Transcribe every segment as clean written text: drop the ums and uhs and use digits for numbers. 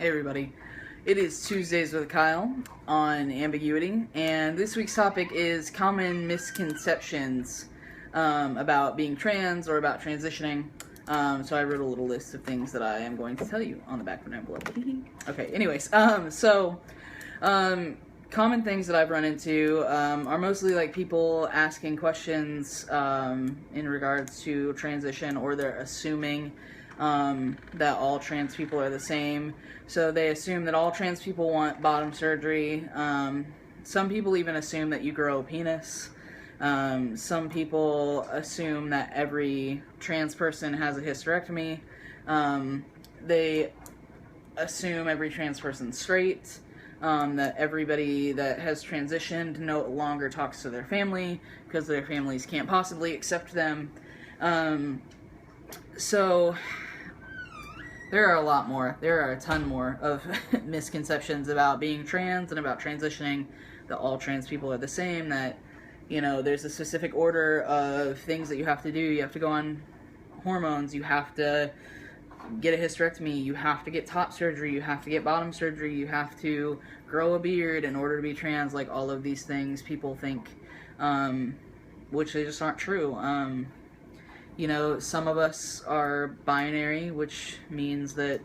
Hey everybody, it is Tuesdays with Kyle on AmbiguiT, and this week's topic is common misconceptions about being trans or about transitioning. So I wrote a little list of things that I am going to tell you on the back of an envelope. Okay, anyways, common things that I've run into are mostly like people asking questions in regards to transition, or they're assuming that all trans people are the same. So they assume that all trans people want bottom surgery. Some people even assume that you grow a penis. Some people assume that every trans person has a hysterectomy. They assume every trans person's straight. That everybody that has transitioned no longer talks to their family because their families can't possibly accept them. So there are a lot more. There are a ton more of misconceptions about being trans and about transitioning, that all trans people are the same, that, you know, there's a specific order of things that you have to do. You have to go on hormones, you have to get a hysterectomy, you have to get top surgery, you have to get bottom surgery, you have to grow a beard in order to be trans. Like, all of these things people think, which they just aren't true. You know, some of us are binary, which means that,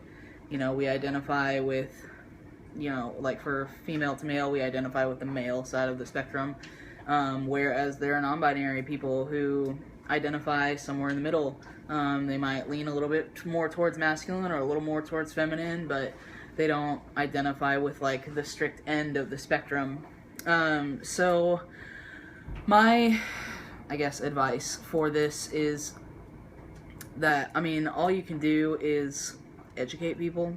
you know, we identify with, you know, like for female to male, we identify with the male side of the spectrum, whereas there are non-binary people who identify somewhere in the middle. They might lean a little bit more towards masculine or a little more towards feminine, but they don't identify with like the strict end of the spectrum. So my, I guess, advice for this is that, I mean, all you can do is educate people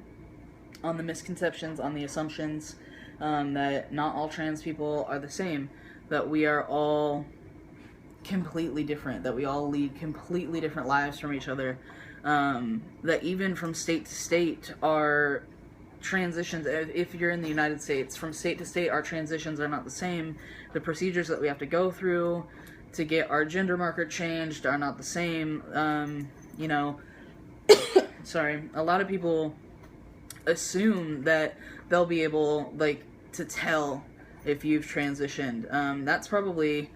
on the misconceptions, on the assumptions, that not all trans people are the same, that we are all completely different, that we all lead completely different lives from each other, that even from state to state, our transitions, if you're in the United States, from state to state, our transitions are not the same. The procedures that we have to go through to get our gender marker changed are not the same. You know, sorry, a lot of people assume that they'll be able, like, to tell if you've transitioned. That's probably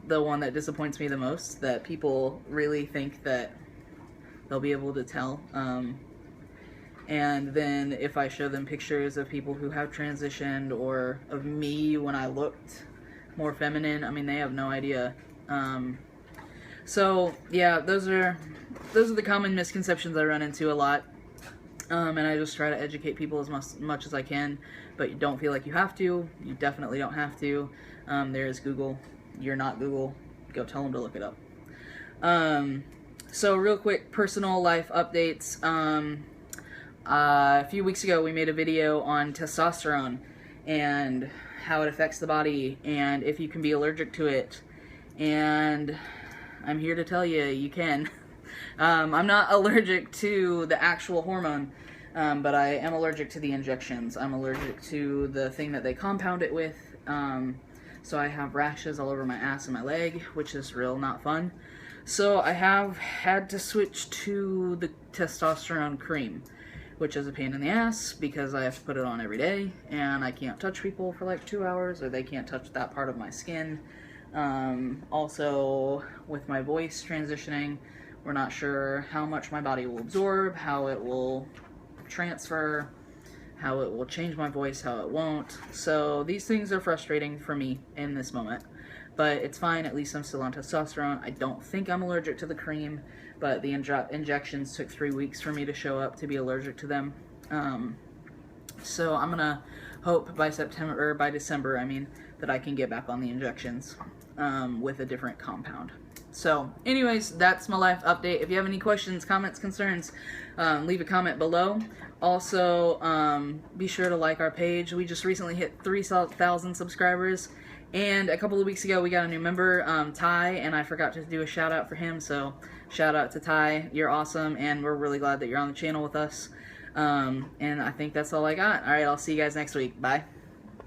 the one that disappoints me the most, that people really think that they'll be able to tell. And then if I show them pictures of people who have transitioned, or of me when I looked more feminine, I mean, they have no idea. So yeah, those are the common misconceptions I run into a lot. And I just try to educate people as much as I can, but you don't feel like you have to. You definitely don't have to. There is Google. You're not Google. Go tell them to look it up. So real quick, personal life updates. A few weeks ago we made a video on testosterone and how it affects the body and if you can be allergic to it. And I'm here to tell you, you can. I'm not allergic to the actual hormone, but I am allergic to the injections. I'm allergic to the thing that they compound it with. So I have rashes all over my ass and my leg, which is real not fun. So I have had to switch to the testosterone cream, which is a pain in the ass because I have to put it on every day, and I can't touch people for like 2 hours, or they can't touch that part of my skin. Also, with my voice transitioning, we're not sure how much my body will absorb, how it will transfer, how it will change my voice, how it won't. So these things are frustrating for me in this moment, but it's fine. At least I'm still on testosterone. I don't think I'm allergic to the cream, but the injections took 3 weeks for me to show up to be allergic to them. So I'm gonna hope by December, I mean, that I can get back on the injections with a different compound. So anyways, that's my life update. If you have any questions, comments, concerns, leave a comment below. Also, be sure to like our page. We just recently hit 3,000 subscribers, and a couple of weeks ago we got a new member, Ty, and I forgot to do a shout out for him, so shout out to Ty. You're awesome, and we're really glad that you're on the channel with us. And I think that's all I got. Alright, I'll see you guys next week. Bye.